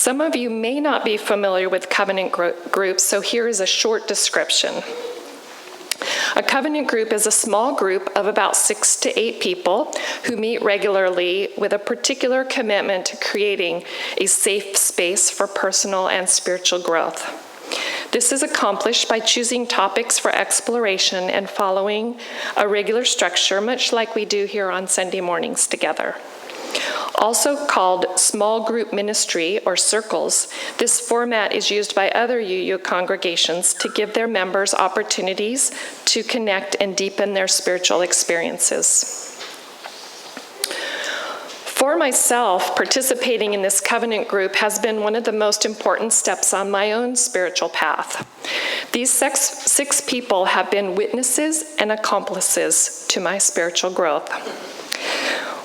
Some of you may not be familiar with covenant groups, so here is a short description. A covenant group is a small group of about 6 to 8 people who meet regularly with a particular commitment to creating a safe space for personal and spiritual growth. This is accomplished by choosing topics for exploration and following a regular structure, much like we do here on Sunday mornings together. Also called small group ministry or circles, this format is used by other UU congregations to give their members opportunities to connect and deepen their spiritual experiences. For myself, participating in this covenant group has been one of the most important steps on my own spiritual path. These six people have been witnesses and accomplices to my spiritual growth.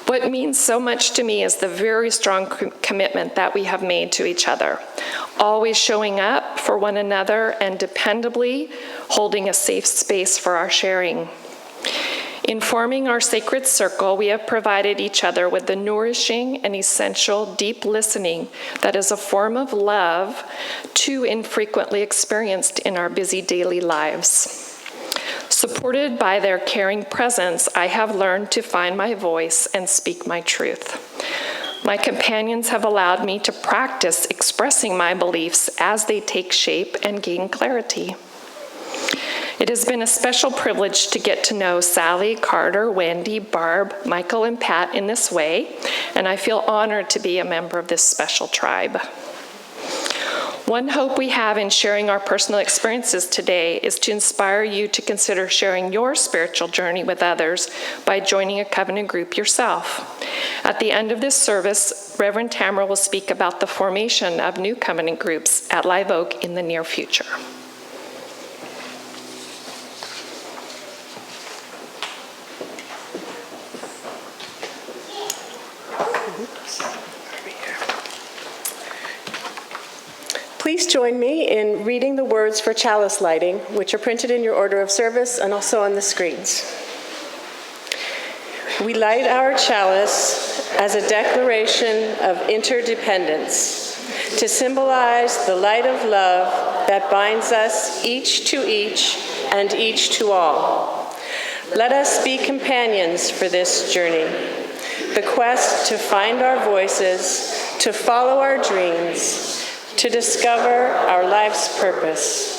What means so much to me is the very strong commitment that we have made to each other, always showing up for one another and dependably holding a safe space for our sharing. In forming our sacred circle, we have provided each other with the nourishing and essential deep listening that is a form of love too infrequently experienced in our busy daily lives. Supported by their caring presence, I have learned to find my voice and speak my truth. My companions have allowed me to practice expressing my beliefs as they take shape and gain clarity. It has been a special privilege to get to know Sally, Carter, Wendy, Barb, Michael, and Pat in this way, and I feel honored to be a member of this special tribe. One hope we have in sharing our personal experiences today is to inspire you to consider sharing your spiritual journey with others by joining a covenant group yourself. At the end of this service, Reverend Tamara will speak about the formation of new covenant groups at Live Oak in the near future. Please join me in reading the words for chalice lighting, which are printed in your order of service and also on the screens. We light our chalice as a declaration of interdependence to symbolize the light of love that binds us each to each and each to all. Let us be companions for this journey, the quest to find our voices, to follow our dreams, to discover our life's purpose.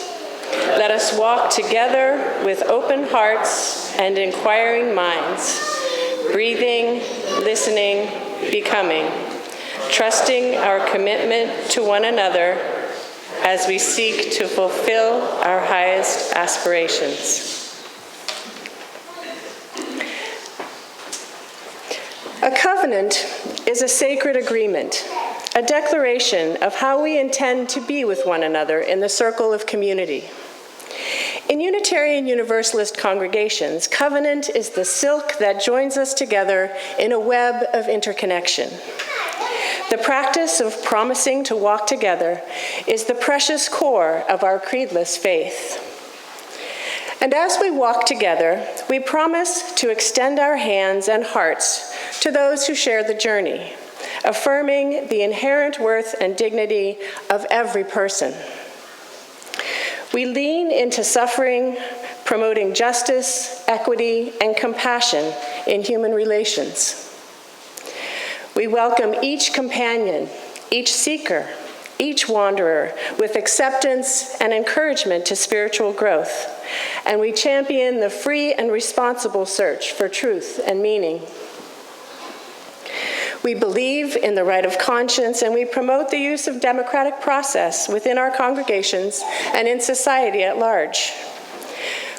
Let us walk together with open hearts and inquiring minds, breathing, listening, becoming, trusting our commitment to one another as we seek to fulfill our highest aspirations. A covenant is a sacred agreement, a declaration of how we intend to be with one another in the circle of community. In Unitarian Universalist congregations, covenant is the silk that joins us together in a web of interconnection. The practice of promising to walk together is the precious core of our creedless faith. And as we walk together, we promise to extend our hands and hearts to those who share the journey, affirming the inherent worth and dignity of every person. We lean into suffering, promoting justice, equity, and compassion in human relations. We welcome each companion, each seeker, each wanderer with acceptance and encouragement to spiritual growth, and we champion the free and responsible search for truth and meaning. We believe in the right of conscience, and we promote the use of democratic process within our congregations and in society at large.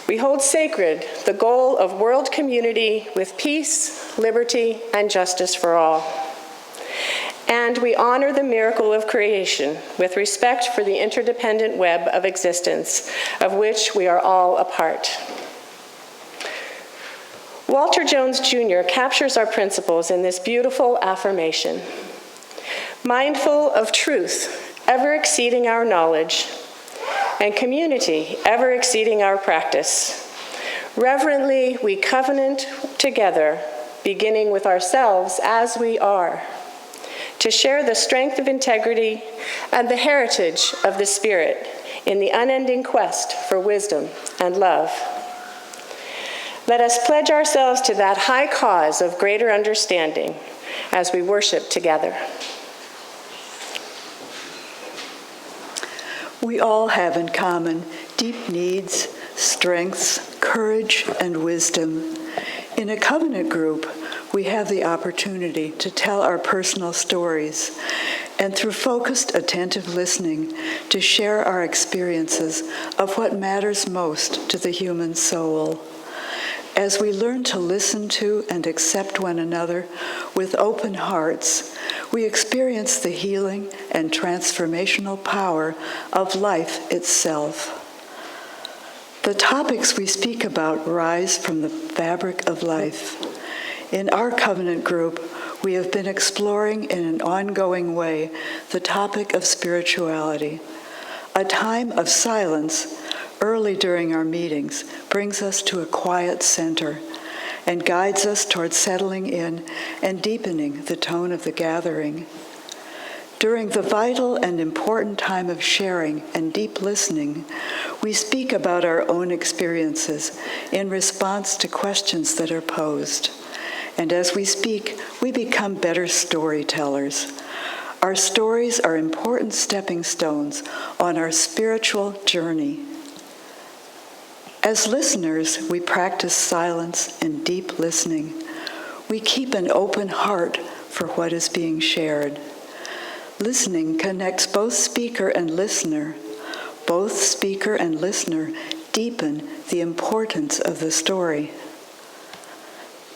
We hold sacred the goal of world community with peace, liberty, and justice for all. And we honor the miracle of creation with respect for the interdependent web of existence, of which we are all a part. Walter Jones Jr. captures our principles in this beautiful affirmation. Mindful of truth, ever exceeding our knowledge, and community, ever exceeding our practice. Reverently, we covenant together, beginning with ourselves as we are, to share the strength of integrity and the heritage of the Spirit in the unending quest for wisdom and love. Let us pledge ourselves to that high cause of greater understanding as we worship together. We all have in common deep needs, strengths, courage, and wisdom. In a covenant group, we have the opportunity to tell our personal stories, and through focused, attentive listening, to share our experiences of what matters most to the human soul. As we learn to listen to and accept one another with open hearts, we experience the healing and transformational power of life itself. The topics we speak about rise from the fabric of life. In our covenant group, we have been exploring in an ongoing way the topic of spirituality. A time of silence early during our meetings brings us to a quiet center and guides us toward settling in and deepening the tone of the gathering. During the vital and important time of sharing and deep listening, we speak about our own experiences in response to questions that are posed. And as we speak, we become better storytellers. Our stories are important stepping stones on our spiritual journey. As listeners, we practice silence and deep listening. We keep an open heart for what is being shared. Listening connects both speaker and listener. Both speaker and listener deepen the importance of the story.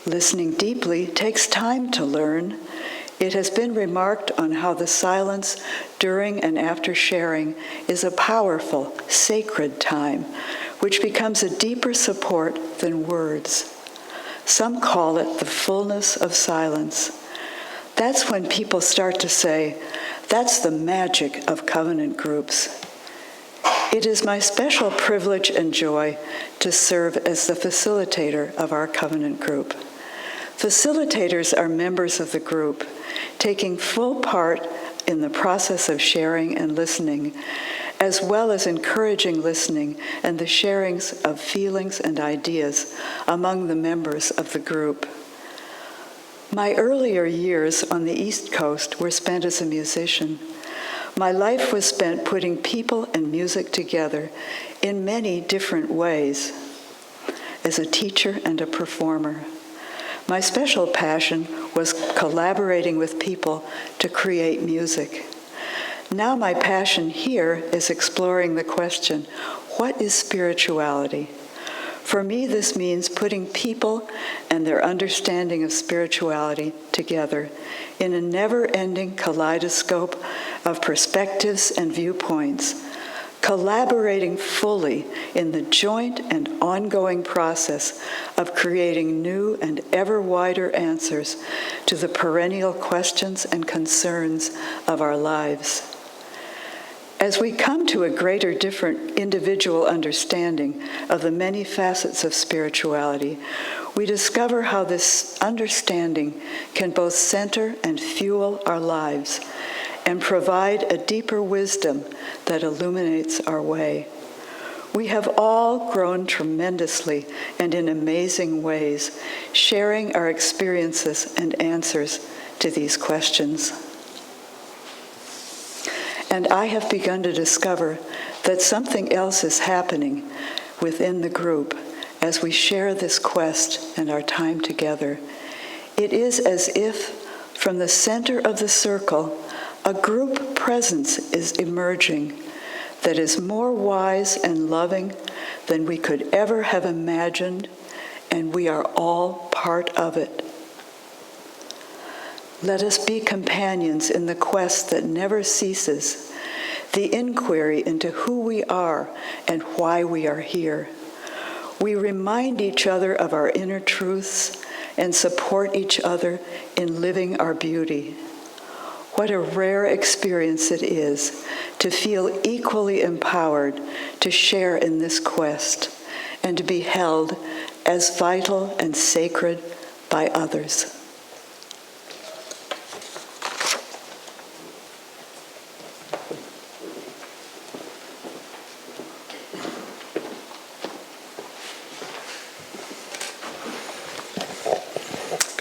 Listening deeply takes time to learn. It has been remarked on how the silence during and after sharing is a powerful, sacred time, which becomes a deeper support than words. Some call it the fullness of silence. That's when people start to say, that's the magic of covenant groups. It is my special privilege and joy to serve as the facilitator of our covenant group. Facilitators are members of the group, taking full part in the process of sharing and listening, as well as encouraging listening and the sharings of feelings and ideas among the members of the group. My earlier years on the East Coast were spent as a musician. My life was spent putting people and music together in many different ways, as a teacher and a performer. My special passion was collaborating with people to create music. Now my passion here is exploring the question, what is spirituality? For me, this means putting people and their understanding of spirituality together in a never-ending kaleidoscope of perspectives and viewpoints, collaborating fully in the joint and ongoing process of creating new and ever wider answers to the perennial questions and concerns of our lives. As we come to a greater different individual understanding of the many facets of spirituality, we discover how this understanding can both center and fuel our lives and provide a deeper wisdom that illuminates our way. We have all grown tremendously and in amazing ways, sharing our experiences and answers to these questions. And I have begun to discover that something else is happening within the group as we share this quest and our time together. It is as if from the center of the circle, a group presence is emerging that is more wise and loving than we could ever have imagined, and we are all part of it. Let us be companions in the quest that never ceases, the inquiry into who we are and why we are here. We remind each other of our inner truths and support each other in living our beauty. What a rare experience it is to feel equally empowered to share in this quest and to be held as vital and sacred by others.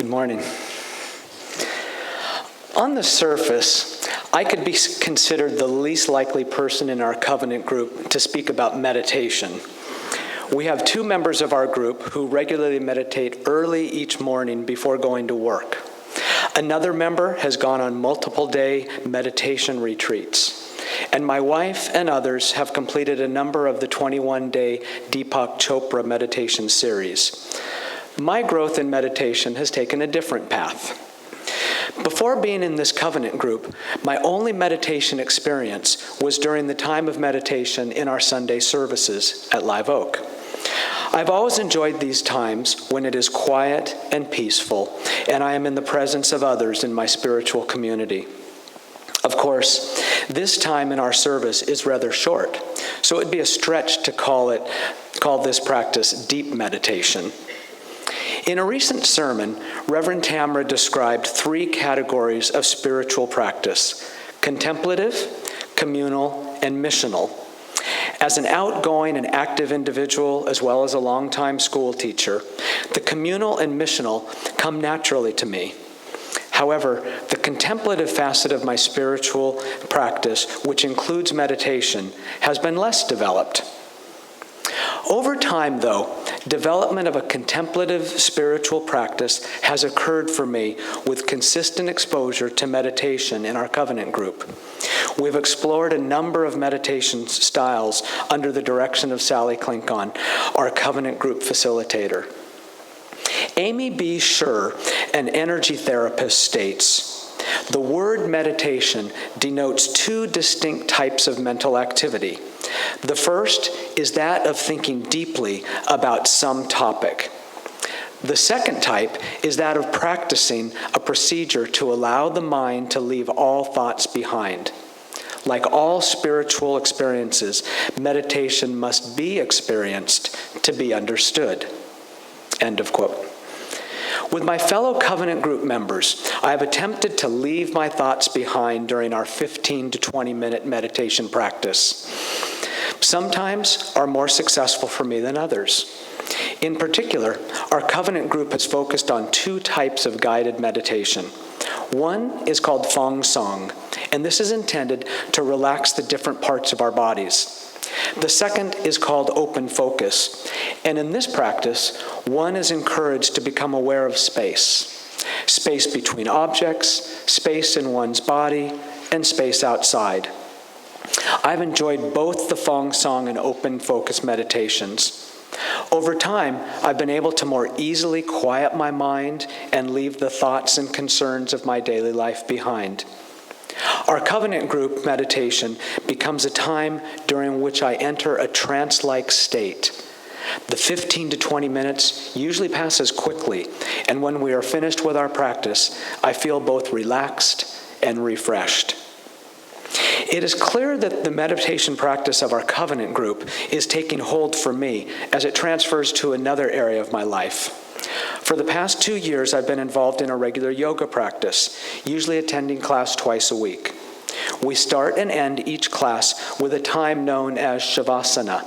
Good morning. On the surface, I could be considered the least likely person in our covenant group to speak about meditation. We have 2 members of our group who regularly meditate early each morning before going to work. Another member has gone on multiple-day meditation retreats. And my wife and others have completed a number of the 21-day Deepak Chopra meditation series. My growth in meditation has taken a different path. Before being in this covenant group, my only meditation experience was during the time of meditation in our Sunday services at Live Oak. I've always enjoyed these times when it is quiet and peaceful, and I am in the presence of others in my spiritual community. Of course, this time in our service is rather short, so it would be a stretch to call this practice deep meditation. In a recent sermon, Reverend Tamara described 3 categories of spiritual practice: contemplative, communal, and missional. As an outgoing and active individual, as well as a longtime school teacher, the communal and missional come naturally to me. However, the contemplative facet of my spiritual practice, which includes meditation, has been less developed. Over time, though, development of a contemplative spiritual practice has occurred for me with consistent exposure to meditation in our covenant group. We've explored a number of meditation styles under the direction of Sally Klinkon, our covenant group facilitator. Amy B. Scher, an energy therapist, states, "The word meditation denotes 2 distinct types of mental activity. The first is that of thinking deeply about some topic. The second type is that of practicing a procedure to allow the mind to leave all thoughts behind. Like all spiritual experiences, meditation must be experienced to be understood." End of quote. With my fellow covenant group members, I have attempted to leave my thoughts behind during our 15 to 20-minute meditation practice. Sometimes are more successful for me than others. In particular, our covenant group has focused on 2 types of guided meditation. One is called Fong Song, and this is intended to relax the different parts of our bodies. The second is called Open Focus, and in this practice, one is encouraged to become aware of space. Space between objects, space in one's body, and space outside. I've enjoyed both the Fong Song and Open Focus meditations. Over time, I've been able to more easily quiet my mind and leave the thoughts and concerns of my daily life behind. Our covenant group meditation becomes a time during which I enter a trance-like state. The 15 to 20 minutes usually passes quickly, and when we are finished with our practice, I feel both relaxed and refreshed. It is clear that the meditation practice of our covenant group is taking hold for me as it transfers to another area of my life. For the past 2 years, I've been involved in a regular yoga practice, usually attending class twice a week. We start and end each class with a time known as Shavasana.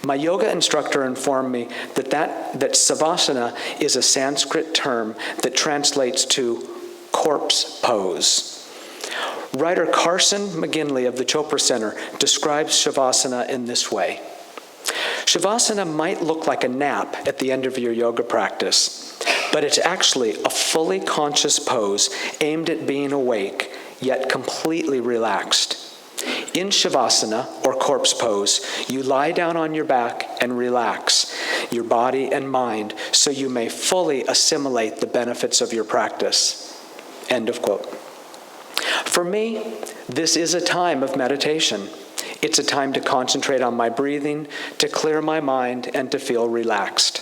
My yoga instructor informed me that Savasana is a Sanskrit term that translates to corpse pose. Writer Carson McGinley of the Chopra Center describes Shavasana in this way. Shavasana might look like a nap at the end of your yoga practice, but it's actually a fully conscious pose aimed at being awake, yet completely relaxed. In Shavasana, or corpse pose, you lie down on your back and relax your body and mind so you may fully assimilate the benefits of your practice. End of quote. For me, this is a time of meditation. It's a time to concentrate on my breathing, to clear my mind, and to feel relaxed.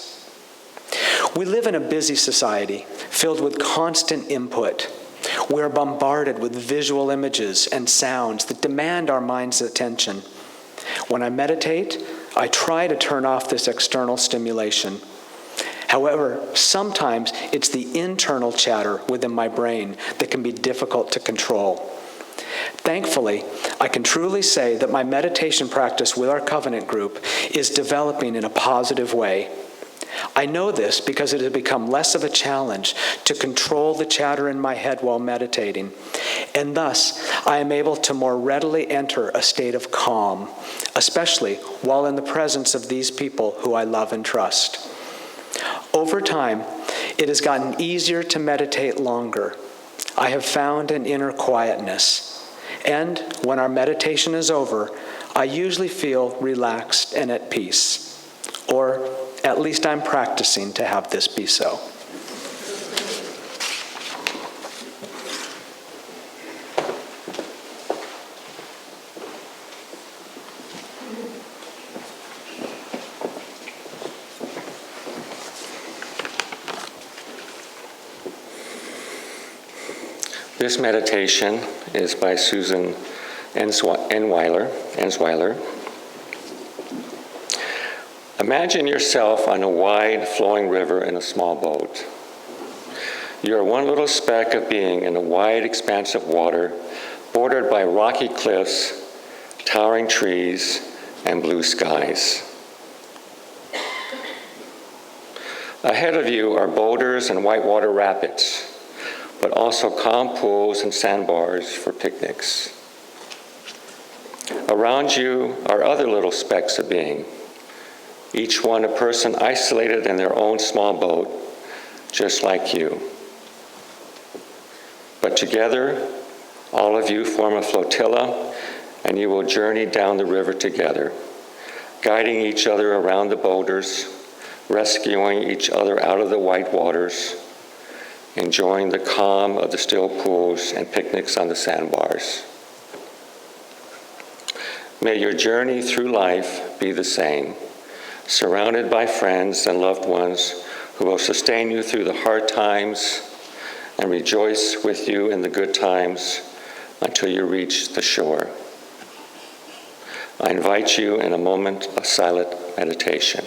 We live in a busy society filled with constant input. We are bombarded with visual images and sounds that demand our mind's attention. When I meditate, I try to turn off this external stimulation. However, sometimes it's the internal chatter within my brain that can be difficult to control. Thankfully, I can truly say that my meditation practice with our covenant group is developing in a positive way. I know this because it has become less of a challenge to control the chatter in my head while meditating, and thus I am able to more readily enter a state of calm, especially while in the presence of these people who I love and trust. Over time, it has gotten easier to meditate longer. I have found an inner quietness, and when our meditation is over, I usually feel relaxed and at peace, or at least I'm practicing to have this be so. This meditation is by Susan Ensweiler. Imagine yourself on a wide flowing river in a small boat. You are one little speck of being in a wide expanse of water, bordered by rocky cliffs, towering trees, and blue skies. Ahead of you are boulders and whitewater rapids, but also calm pools and sandbars for picnics. Around you are other little specks of being, each one a person isolated in their own small boat, just like you. But together, all of you form a flotilla, and you will journey down the river together, guiding each other around the boulders, rescuing each other out of the white waters, enjoying the calm of the still pools and picnics on the sandbars. May your journey through life be the same, surrounded by friends and loved ones who will sustain you through the hard times and rejoice with you in the good times until you reach the shore. I invite you in a moment of silent meditation.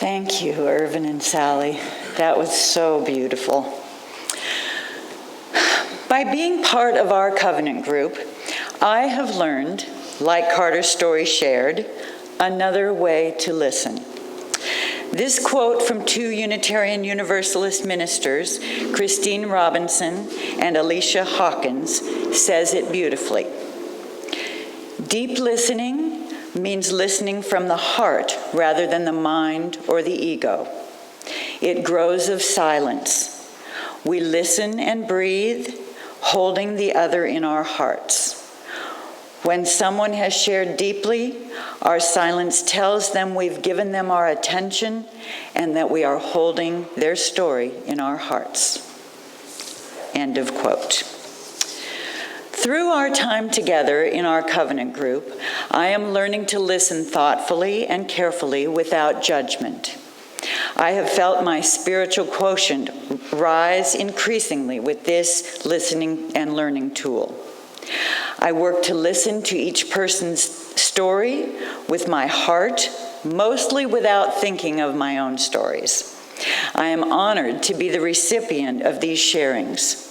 Thank you, Irvin and Sally. That was so beautiful. By being part of our covenant group, I have learned, like Carter's story shared, another way to listen. This quote from two Unitarian Universalist ministers, Christine Robinson and Alicia Hawkins, says it beautifully. Deep listening means listening from the heart rather than the mind or the ego. It grows of silence. We listen and breathe, holding the other in our hearts. When someone has shared deeply, our silence tells them we've given them our attention and that we are holding their story in our hearts. End of quote. Through our time together in our covenant group, I am learning to listen thoughtfully and carefully without judgment. I have felt my spiritual quotient rise increasingly with this listening and learning tool. I work to listen to each person's story with my heart, mostly without thinking of my own stories. I am honored to be the recipient of these sharings.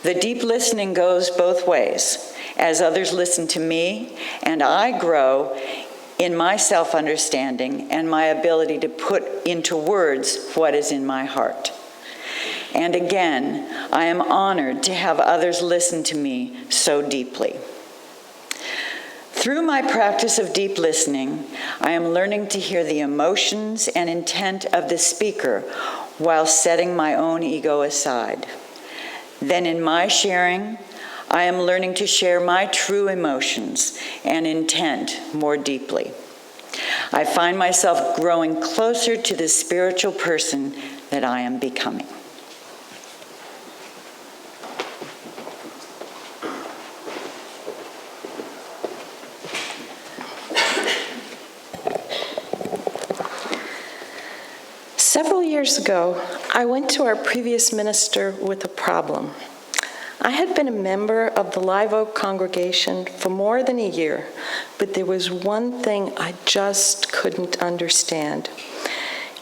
The deep listening goes both ways, as others listen to me, and I grow in my self-understanding and my ability to put into words what is in my heart. And again, I am honored to have others listen to me so deeply. Through my practice of deep listening, I am learning to hear the emotions and intent of the speaker while setting my own ego aside. Then in my sharing, I am learning to share my true emotions and intent more deeply. I find myself growing closer to the spiritual person that I am becoming. Several years ago, I went to our previous minister with a problem. I had been a member of the Live Oak congregation for more than a year, but there was one thing I just couldn't understand.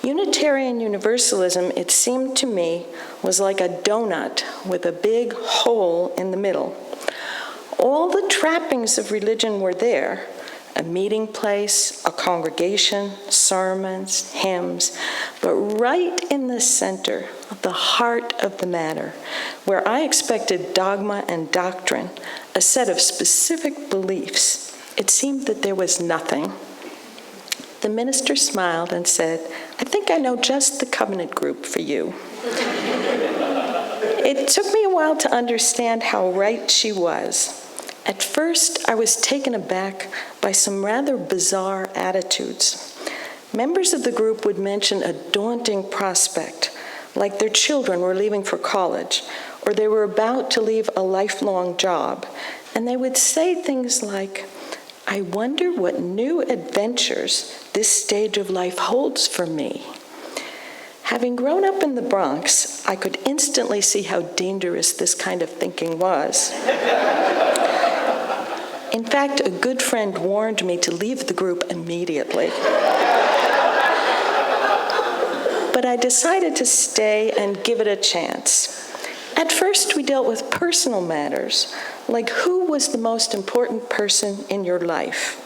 Unitarian Universalism, it seemed to me, was like a donut with a big hole in the middle. All the trappings of religion were there: a meeting place, a congregation, sermons, hymns, but right in the center, the heart of the matter, where I expected dogma and doctrine, a set of specific beliefs, it seemed that there was nothing. The minister smiled and said, "I think I know just the covenant group for you." It took me a while to understand how right she was. At first, I was taken aback by some rather bizarre attitudes. Members of the group would mention a daunting prospect, like their children were leaving for college, or they were about to leave a lifelong job, and they would say things like, "I wonder what new adventures this stage of life holds for me." Having grown up in the Bronx, I could instantly see how dangerous this kind of thinking was. In fact, a good friend warned me to leave the group immediately. But I decided to stay and give it a chance. At first, we dealt with personal matters, like who was the most important person in your life.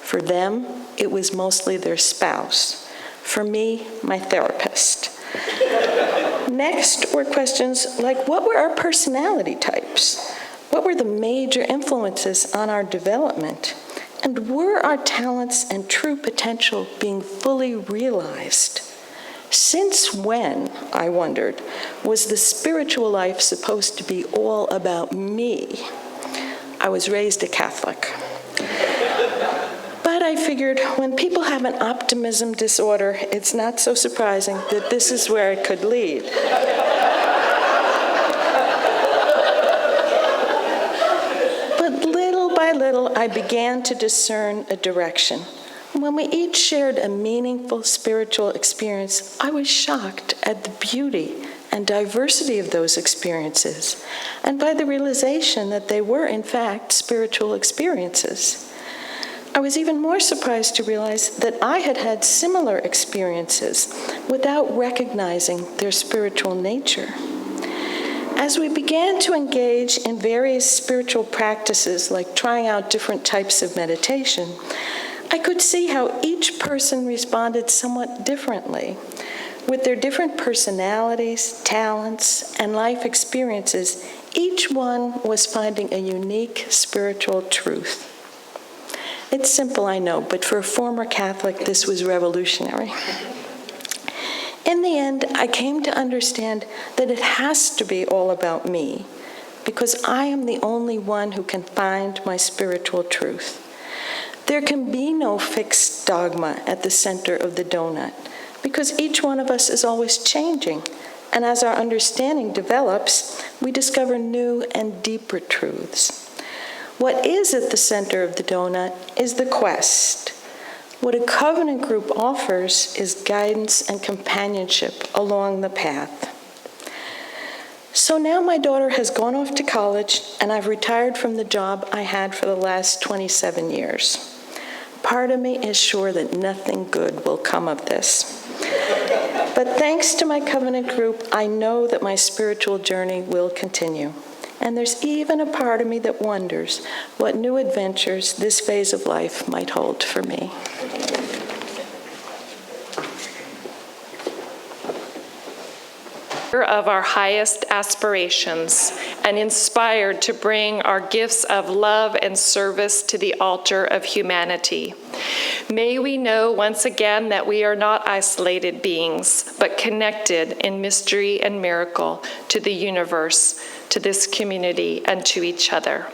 For them, it was mostly their spouse. For me, my therapist. Next were questions like, what were our personality types? What were the major influences on our development? And were our talents and true potential being fully realized? Since when, I wondered, was the spiritual life supposed to be all about me? I was raised a Catholic. But I figured when people have an optimism disorder, it's not so surprising that this is where it could lead. By little, I began to discern a direction. When we each shared a meaningful spiritual experience, I was shocked at the beauty and diversity of those experiences, and by the realization that they were, in fact, spiritual experiences. I was even more surprised to realize that I had had similar experiences without recognizing their spiritual nature. As we began to engage in various spiritual practices, like trying out different types of meditation, I could see how each person responded somewhat differently. With their different personalities, talents, and life experiences, each one was finding a unique spiritual truth. It's simple, I know, but for a former Catholic, this was revolutionary. In the end, I came to understand that it has to be all about me, because I am the only one who can find my spiritual truth. There can be no fixed dogma at the center of the donut, because each one of us is always changing, and as our understanding develops, we discover new and deeper truths. What is at the center of the donut is the quest. What a covenant group offers is guidance and companionship along the path. So now my daughter has gone off to college, and I've retired from the job I had for the last 27 years. Part of me is sure that nothing good will come of this. But thanks to my covenant group, I know that my spiritual journey will continue. And there's even a part of me that wonders what new adventures this phase of life might hold for me. Of our highest aspirations and inspired to bring our gifts of love and service to the altar of humanity. May we know once again that we are not isolated beings, but connected in mystery and miracle to the universe, to this community, and to each other.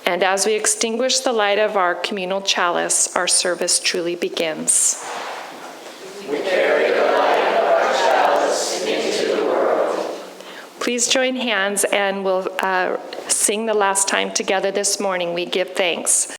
And as we extinguish the light of our communal chalice, our service truly begins. We carry the light of our chalice into the world. Please join hands and we'll sing the last time together this morning. We give thanks.